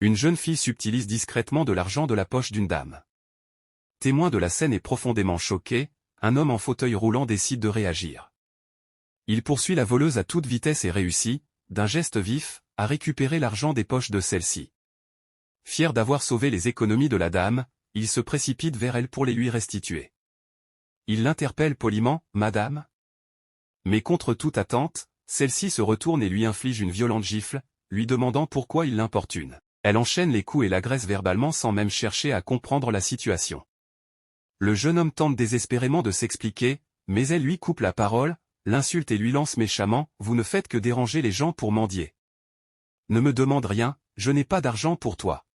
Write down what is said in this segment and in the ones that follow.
Une jeune fille subtilise discrètement de l'argent de la poche d'une dame. Témoin de la scène et profondément choqué, un homme en fauteuil roulant décide de réagir. Il poursuit la voleuse à toute vitesse et réussit, d'un geste vif, à récupérer l'argent des poches de celle-ci. Fier d'avoir sauvé les économies de la dame, il se précipite vers elle pour les lui restituer. Il l'interpelle poliment, « Madame ?» Mais contre toute attente, celle-ci se retourne et lui inflige une violente gifle, lui demandant pourquoi il l'importune. Elle enchaîne les coups et l'agresse verbalement sans même chercher à comprendre la situation. Le jeune homme tente désespérément de s'expliquer, mais elle lui coupe la parole, l'insulte et lui lance méchamment, « Vous ne faites que déranger les gens pour mendier. Ne me demande rien, je n'ai pas d'argent pour toi.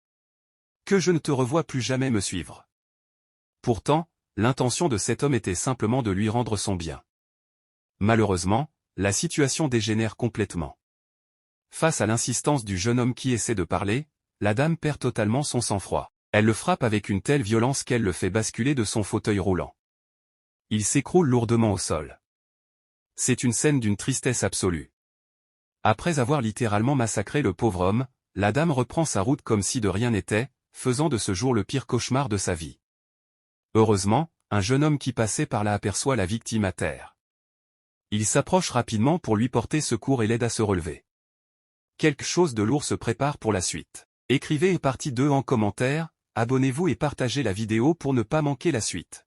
Que je ne te revoie plus jamais me suivre. » Pourtant, l'intention de cet homme était simplement de lui rendre son bien. Malheureusement, la situation dégénère complètement. Face à l'insistance du jeune homme qui essaie de parler, la dame perd totalement son sang-froid. Elle le frappe avec une telle violence qu'elle le fait basculer de son fauteuil roulant. Il s'écroule lourdement au sol. C'est une scène d'une tristesse absolue. Après avoir littéralement massacré le pauvre homme, la dame reprend sa route comme si de rien n'était, faisant de ce jour le pire cauchemar de sa vie. Heureusement, un jeune homme qui passait par là aperçoit la victime à terre. Il s'approche rapidement pour lui porter secours et l'aide à se relever. Quelque chose de lourd se prépare pour la suite. Écrivez partie 2 en commentaire, abonnez-vous et partagez la vidéo pour ne pas manquer la suite.